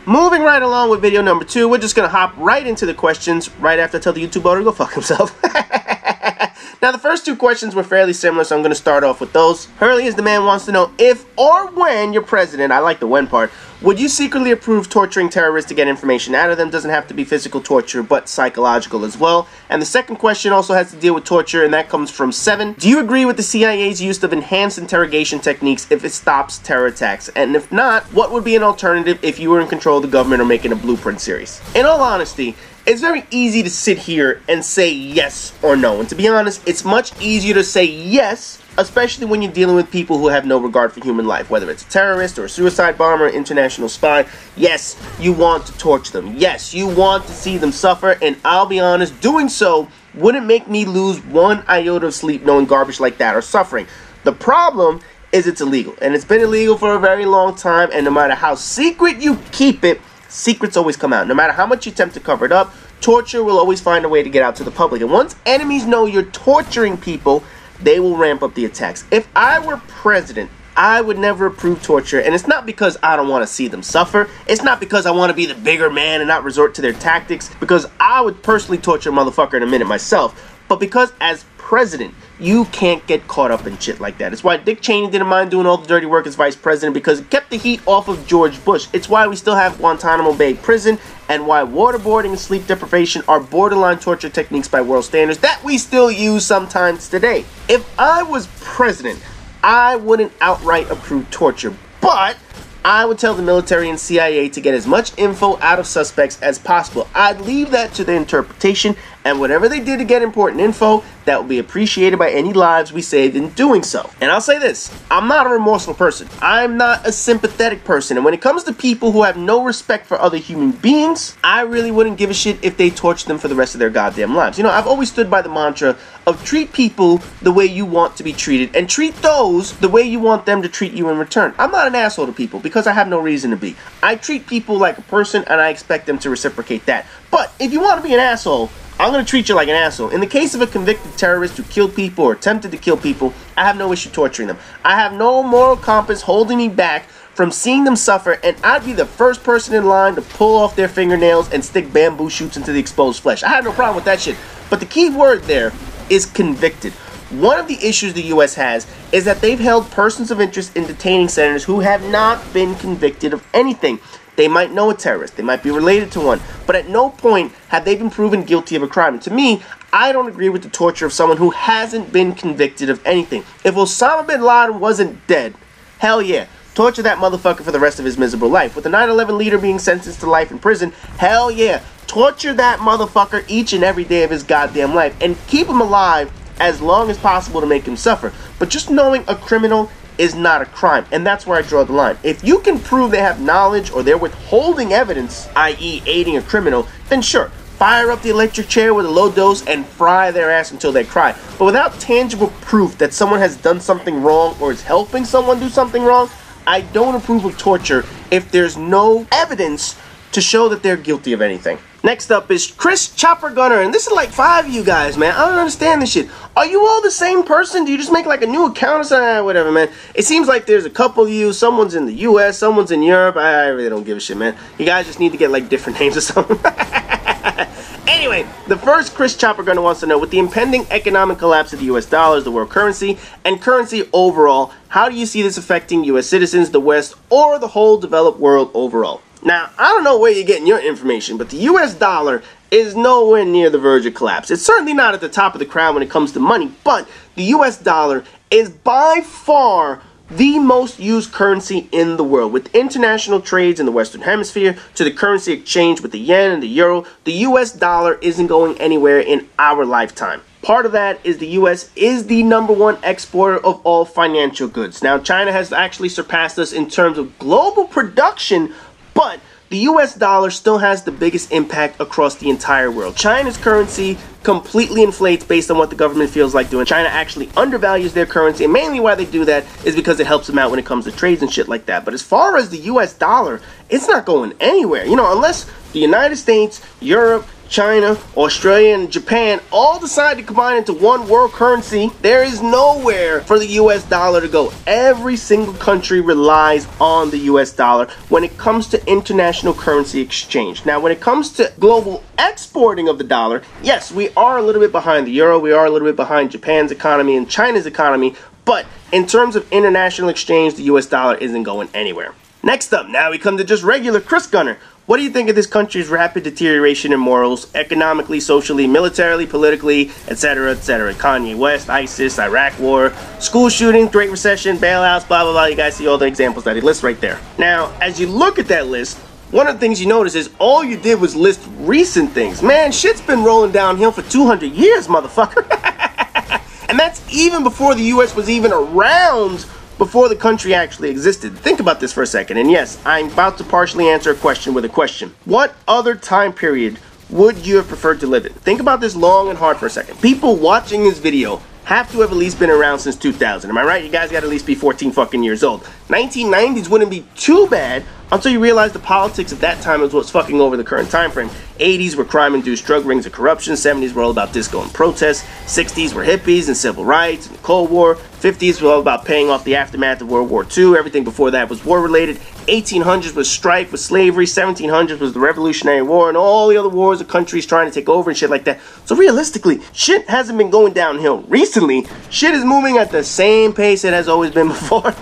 Moving right along with video number 2, we're just going to hop right into the questions right after I tell the YouTube owner to go fuck himself. Now, the first 2 questions were fairly similar, so I'm going to start off with those. Hurley is the man wants to know if or when you're president, I like the when part, would you secretly approve torturing terrorists to get information out of them? Doesn't have to be physical torture, but psychological as well. And the second question also has to deal with torture, and that comes from 7. Do you agree with the CIA's use of enhanced interrogation techniques if it stops terror attacks? And if not, what would be an alternative if you were in control of the government or making a blueprint series? In all honesty, it's very easy to sit here and say yes or no. And to be honest, it's much easier to say yes, especially when you're dealing with people who have no regard for human life, whether it's a terrorist or a suicide bomber, international spy. Yes, you want to torture them. Yes, you want to see them suffer, and I'll be honest, doing so wouldn't make me lose one iota of sleep knowing garbage like that are suffering. The problem is it's illegal, and it's been illegal for a very long time, and no matter how secret you keep it, secrets always come out. No matter how much you attempt to cover it up, torture will always find a way to get out to the public. And once enemies know you're torturing people, they will ramp up the attacks. If I were president, I would never approve torture. And it's not because I don't want to see them suffer. It's not because I want to be the bigger man and not resort to their tactics. Because I would personally torture a motherfucker in a minute myself. But because as president, you can't get caught up in shit like that. It's why Dick Cheney didn't mind doing all the dirty work as vice president, because it kept the heat off of George Bush. It's why we still have Guantanamo Bay prison, and why waterboarding and sleep deprivation are borderline torture techniques by world standards that we still use sometimes today. If I was president, I wouldn't outright approve torture, but I would tell the military and CIA to get as much info out of suspects as possible. I'd leave that to their interpretation, and whatever they did to get important info, that will be appreciated by any lives we saved in doing so. And I'll say this, I'm not a remorseful person. I'm not a sympathetic person. And when it comes to people who have no respect for other human beings, I really wouldn't give a shit if they tortured them for the rest of their goddamn lives. You know, I've always stood by the mantra of treat people the way you want to be treated, and treat those the way you want them to treat you in return. I'm not an asshole to people because I have no reason to be. I treat people like a person, and I expect them to reciprocate that. But if you want to be an asshole, I'm going to treat you like an asshole. In the case of a convicted terrorist who killed people or attempted to kill people, I have no issue torturing them. I have no moral compass holding me back from seeing them suffer, and I'd be the first person in line to pull off their fingernails and stick bamboo shoots into the exposed flesh. I have no problem with that shit. But the key word there is convicted. One of the issues the U.S. has is that they've held persons of interest in detaining senators who have not been convicted of anything. They might know a terrorist, they might be related to one, but at no point have they been proven guilty of a crime. And to me, I don't agree with the torture of someone who hasn't been convicted of anything. If Osama bin Laden wasn't dead, hell yeah, torture that motherfucker for the rest of his miserable life. With the 9/11 leader being sentenced to life in prison, hell yeah, torture that motherfucker each and every day of his goddamn life, and keep him alive as long as possible to make him suffer. But just knowing a criminal is not a crime, and that's where I draw the line. If you can prove they have knowledge or they're withholding evidence, i.e. aiding a criminal, then sure, fire up the electric chair with a low dose and fry their ass until they cry. But without tangible proof that someone has done something wrong or is helping someone do something wrong, I don't approve of torture if there's no evidence to show that they're guilty of anything. Next up is Chris Chopper Gunner, and this is like 5 of you guys, man. I don't understand this shit. Are you all the same person? Do you just make like a new account or something? Whatever, man. It seems like there's a couple of you. Someone's in the US, someone's in Europe. I really don't give a shit, man. You guys just need to get like different names or something. Anyway, the first Chris Chopper Gunner wants to know, with the impending economic collapse of the US dollar as the world currency, and currency overall, how do you see this affecting US citizens, the West, or the whole developed world overall? Now, I don't know where you're getting your information, but the US dollar is nowhere near the verge of collapse. It's certainly not at the top of the crowd when it comes to money, but the US dollar is by far the most used currency in the world. With international trades in the Western Hemisphere to the currency exchange with the yen and the euro, the US dollar isn't going anywhere in our lifetime. Part of that is the US is the #1 exporter of all financial goods. Now, China has actually surpassed us in terms of global production, but the US dollar still has the biggest impact across the entire world. China's currency completely inflates based on what the government feels like doing. China actually undervalues their currency, and mainly why they do that is because it helps them out when it comes to trades and shit like that. But as far as the US dollar, it's not going anywhere. You know, unless the United States, Europe, China, Australia, and Japan all decide to combine into one world currency, there is nowhere for the US dollar to go. Every single country relies on the US dollar when it comes to international currency exchange. Now, when it comes to global exporting of the dollar, yes, we are a little bit behind the euro, we are a little bit behind Japan's economy and China's economy, but in terms of international exchange, the US dollar isn't going anywhere. Next up, now we come to just regular Chris Gunner. What do you think of this country's rapid deterioration in morals, economically, socially, militarily, politically, etc., etc.? Kanye West, ISIS, Iraq War, school shooting, Great Recession, bailouts, blah, blah, blah. You guys see all the examples that he lists right there. Now, as you look at that list, one of the things you notice is all you did was list recent things. Man, shit's been rolling downhill for 200 years, motherfucker. And that's even before the US was even around, before the country actually existed. Think about this for a second. And yes, I'm about to partially answer a question with a question. What other time period would you have preferred to live in? Think about this long and hard for a second. People watching this video have to have at least been around since 2000. Am I right? You guys got to at least be 14 fucking years old. 1990s wouldn't be too bad until you realize the politics of that time is what's fucking over the current time frame. 80s were crime-induced drug rings and corruption. 70s were all about disco and protests. 60s were hippies and civil rights and the Cold War. 50s were all about paying off the aftermath of World War II. Everything before that was war-related. 1800s was strife with slavery. 1700s was the Revolutionary War and all the other wars of countries trying to take over and shit like that. So realistically, shit hasn't been going downhill recently. Shit is moving at the same pace it has always been before.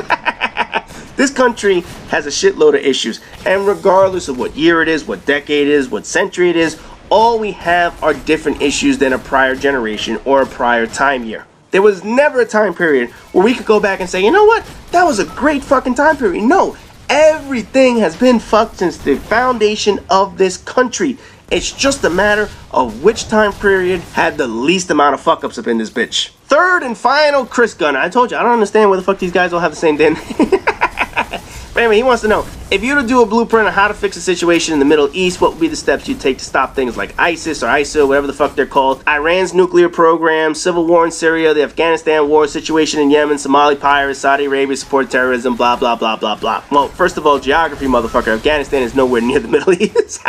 This country has a shitload of issues, and regardless of what year it is, what decade it is, what century it is, all we have are different issues than a prior generation or a prior time year. There was never a time period where we could go back and say, you know what, that was a great fucking time period. No, everything has been fucked since the foundation of this country. It's just a matter of which time period had the least amount of fuck-ups up in this bitch. Third and final, Chris Gunner. I told you, I don't understand why the fuck these guys all have the same damn name. But anyway, he wants to know, if you were to do a blueprint on how to fix a situation in the Middle East, what would be the steps you'd take to stop things like ISIS or ISIL, whatever the fuck they're called, Iran's nuclear program, civil war in Syria, the Afghanistan war, situation in Yemen, Somali pirates, Saudi Arabia support terrorism, blah, blah, blah, blah, blah. Well, first of all, geography, motherfucker. Afghanistan is nowhere near the Middle East.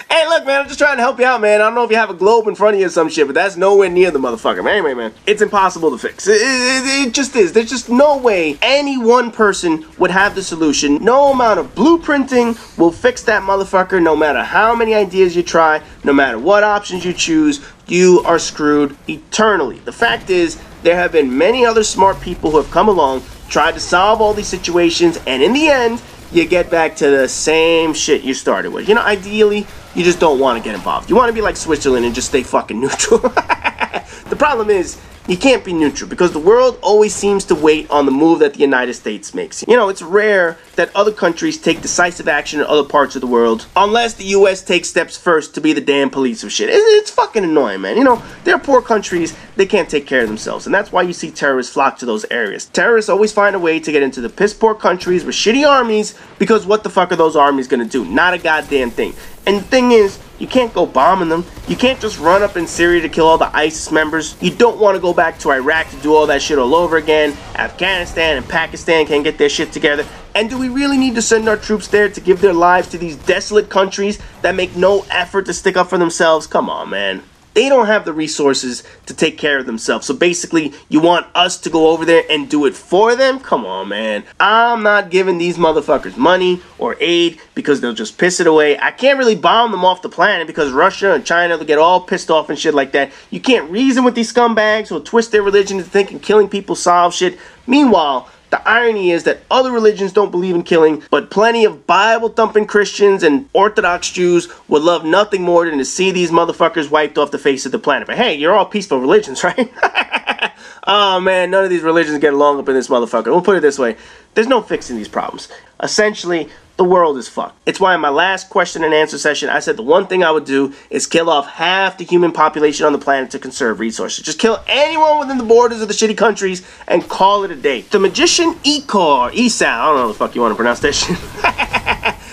Hey, look, man, I'm just trying to help you out, man. I don't know if you have a globe in front of you or some shit, but that's nowhere near the motherfucker. But anyway, man, it's impossible to fix. It just is. There's just no way any one person would have the solution. No amount of blueprinting will fix that motherfucker. No matter how many ideas you try, no matter what options you choose, you are screwed eternally. The fact is, there have been many other smart people who have come along, tried to solve all these situations, and in the end, you get back to the same shit you started with. You know, ideally, you just don't want to get involved. You want to be like Switzerland and just stay fucking neutral. The problem is, you can't be neutral because the world always seems to wait on the move that the United States makes. You know, it's rare that other countries take decisive action in other parts of the world unless the US takes steps first to be the damn police of shit. It's fucking annoying, man. You know, they're poor countries, they can't take care of themselves, and that's why you see terrorists flock to those areas. Terrorists always find a way to get into the piss poor countries with shitty armies because what the fuck are those armies gonna do? Not a goddamn thing. And the thing is, you can't go bombing them. You can't just run up in Syria to kill all the ISIS members. You don't want to go back to Iraq to do all that shit all over again. Afghanistan and Pakistan can't get their shit together. And do we really need to send our troops there to give their lives to these desolate countries that make no effort to stick up for themselves? Come on, man. They don't have the resources to take care of themselves. So basically, you want us to go over there and do it for them? Come on, man. I'm not giving these motherfuckers money or aid because they'll just piss it away. I can't really bomb them off the planet because Russia and China, they'll get all pissed off and shit like that. You can't reason with these scumbags who'll twist their religion to thinking killing people solves shit. Meanwhile, the irony is that other religions don't believe in killing, but plenty of Bible-thumping Christians and Orthodox Jews would love nothing more than to see these motherfuckers wiped off the face of the planet. But hey, you're all peaceful religions, right? Oh man, none of these religions get along up in this motherfucker. We'll put it this way. There's no fixing these problems. Essentially, the world is fucked. It's why in my last question and answer session, I said the one thing I would do is kill off half the human population on the planet to conserve resources. Just kill anyone within the borders of the shitty countries and call it a day. The magician Esau, I don't know the fuck you want to pronounce that shit.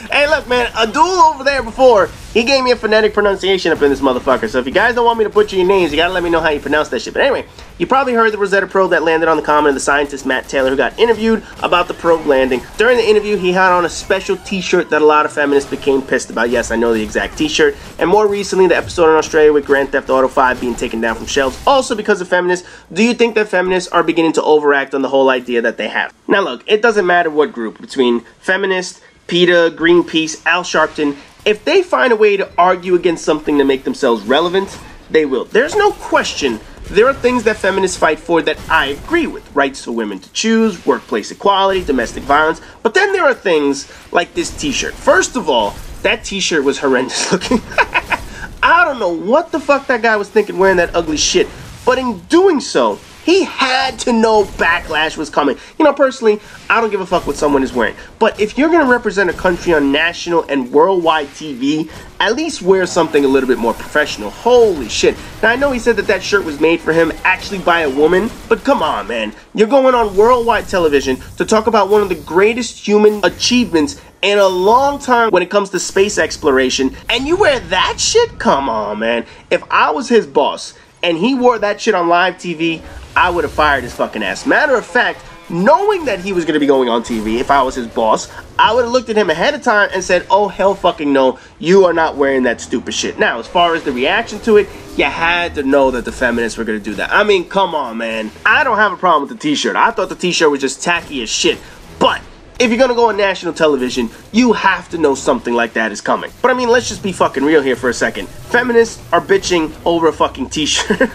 Hey, look, man, Abdul over there before, He gave me a phonetic pronunciation up in this motherfucker. So if you guys don't want me to butcher your names, you gotta let me know how you pronounce that shit. But anyway, you probably heard the Rosetta probe that landed on the comet of the scientist Matt Taylor, who got interviewed about the probe landing. During the interview, he had on a special t-shirt that a lot of feminists became pissed about. Yes, I know the exact t-shirt. And more recently, the episode in Australia with Grand Theft Auto 5 being taken down from shelves, also because of feminists. Do you think that feminists are beginning to overact on the whole idea that they have? Now look, it doesn't matter what group, between feminists, PETA, Greenpeace, Al Sharpton, if they find a way to argue against something to make themselves relevant, they will. There's no question there are things that feminists fight for that I agree with. Rights for women to choose, workplace equality, domestic violence. But then there are things like this t-shirt. First of all, that t-shirt was horrendous looking. I don't know what the fuck that guy was thinking wearing that ugly shit. But in doing so, he had to know backlash was coming. You know, personally, I don't give a fuck what someone is wearing. But if you're going to represent a country on national and worldwide TV, at least wear something a little bit more professional. Holy shit. Now, I know he said that that shirt was made for him actually by a woman, but come on, man. You're going on worldwide television to talk about one of the greatest human achievements in a long time when it comes to space exploration, and you wear that shit? Come on, man. If I was his boss and he wore that shit on live TV, I would have fired his fucking ass. Matter of fact, knowing that he was going to be going on TV, if I was his boss, I would have looked at him ahead of time and said, oh, hell fucking no, you are not wearing that stupid shit. Now, as far as the reaction to it, you had to know that the feminists were going to do that. I mean, come on, man. I don't have a problem with the t-shirt. I thought the t-shirt was just tacky as shit. But if you're going to go on national television, you have to know something like that is coming. But I mean, let's just be fucking real here for a second. Feminists are bitching over a fucking t-shirt.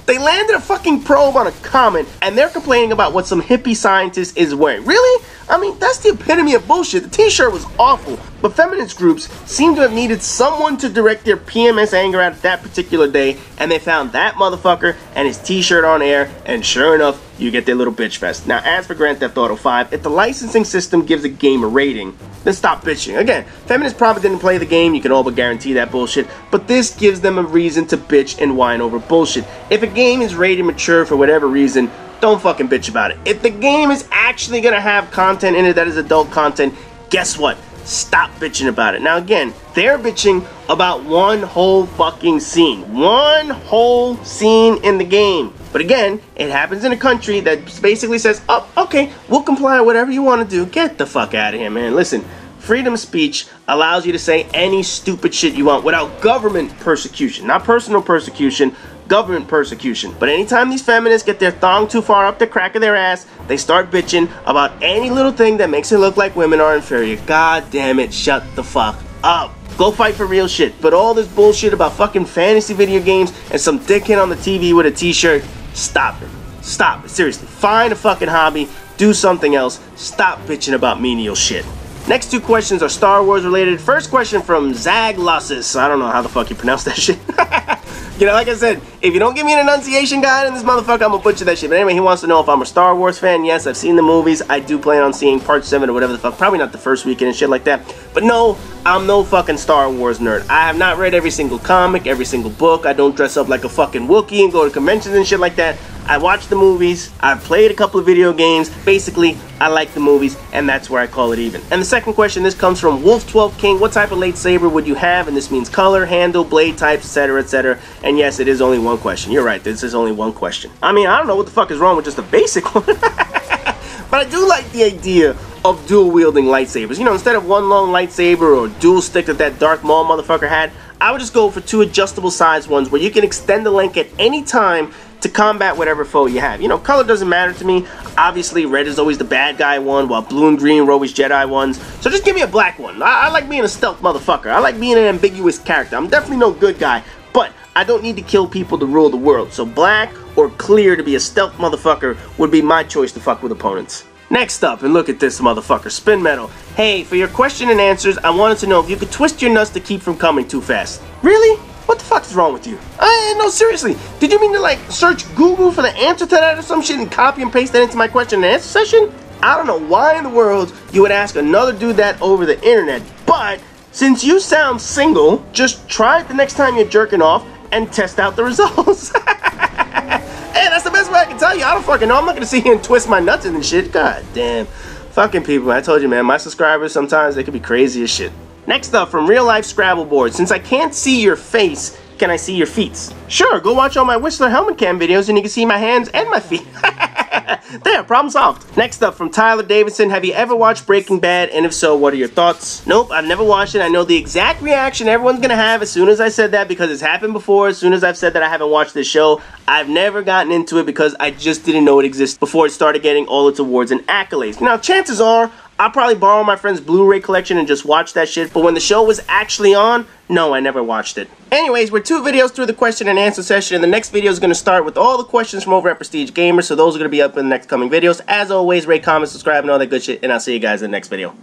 They landed a fucking probe on a comet, and they're complaining about what some hippie scientist is wearing. Really? I mean, that's the epitome of bullshit. The t-shirt was awful, but feminist groups seem to have needed someone to direct their PMS anger at that particular day, and they found that motherfucker and his t-shirt on air, and sure enough, you get their little bitch fest. Now, as for Grand Theft Auto 5, if the licensing system gives a game a rating, then stop bitching. Again, feminists probably didn't play the game, you can all but guarantee that bullshit, but this gives them a reason to bitch and whine over bullshit. If a game is rated mature for whatever reason, don't fucking bitch about it. If the game is actually gonna have content in it that is adult content, guess what? Stop bitching about it. Now again, they're bitching about one whole fucking scene. One whole scene in the game. But again, it happens in a country that basically says, oh, okay, we'll comply with whatever you want to do. Get the fuck out of here, man. Listen, freedom of speech allows you to say any stupid shit you want without government persecution. Not personal persecution, government persecution. But anytime these feminists get their thong too far up the crack of their ass, they start bitching about any little thing that makes it look like women are inferior. God damn it, shut the fuck up. Go fight for real shit. But all this bullshit about fucking fantasy video games and some dickhead on the TV with a t-shirt, stop it. Stop it. Seriously. Find a fucking hobby. Do something else. Stop bitching about menial shit. Next two questions are Star Wars related. First question from Zaglosis. I don't know how the fuck you pronounce that shit. You know, like I said, if you don't give me an enunciation guide in this motherfucker, I'm gonna butcher that shit. But anyway, he wants to know if I'm a Star Wars fan. Yes, I've seen the movies. I do plan on seeing part 7 or whatever the fuck. Probably not the first weekend and shit like that. But no, I'm no fucking Star Wars nerd. I have not read every single comic, every single book. I don't dress up like a fucking Wookiee and go to conventions and shit like that. I watch the movies. I've played a couple of video games. Basically, I like the movies, and that's where I call it even. And the second question, this comes from Wolf12 King. What type of lightsaber would you have? And this means color, handle, blade types, etc., etc. And yes, it is only one question. You're right, this is only one question. I mean, I don't know what the fuck is wrong with just a basic one. But I do like the idea of dual-wielding lightsabers. You know, instead of one long lightsaber or dual stick that Darth Maul motherfucker had, I would just go for 2 adjustable size ones where you can extend the length at any time to combat whatever foe you have. You know, color doesn't matter to me. Obviously, red is always the bad guy one, while blue and green are always Jedi ones. So just give me a black one. I like being a stealth motherfucker. I like being an ambiguous character. I'm definitely no good guy, but I don't need to kill people to rule the world. So black or clear to be a stealth motherfucker would be my choice to fuck with opponents. Next up, and look at this motherfucker, Spin Metal. Hey, for your question and answers, I wanted to know if you could twist your nuts to keep from coming too fast. Really? What the fuck is wrong with you? No, seriously. Did you mean to, like, search Google for the answer to that or some shit and copy and paste that into my question and answer session? I don't know why in the world you would ask another dude that over the internet, but since you sound single, just try it the next time you're jerking off and test out the results. Hey, that's the best way I can tell you. I don't fucking know. I'm not gonna sit here and twist my nuts and shit. God damn. Fucking people. I told you, man, my subscribers, sometimes they could be crazy as shit. Next up, from Real Life Scrabble Board. Since I can't see your face, can I see your feet? Sure, go watch all my Whistler helmet cam videos and you can see my hands and my feet. There, problem solved. Next up, from Tyler Davidson. Have you ever watched Breaking Bad? And if so, what are your thoughts? Nope, I've never watched it. I know the exact reaction everyone's gonna have as soon as I said that, because it's happened before. As soon as I've said that I haven't watched this show, I've never gotten into it because I just didn't know it existed before it started getting all its awards and accolades. Now, chances are, I'll probably borrow my friend's Blu-ray collection and just watch that shit, but when the show was actually on, no, I never watched it. Anyways, we're 2 videos through the question and answer session, and the next video is going to start with all the questions from over at Prestige Gamer, so those are going to be up in the next coming videos. As always, rate, comment, subscribe, and all that good shit, and I'll see you guys in the next video.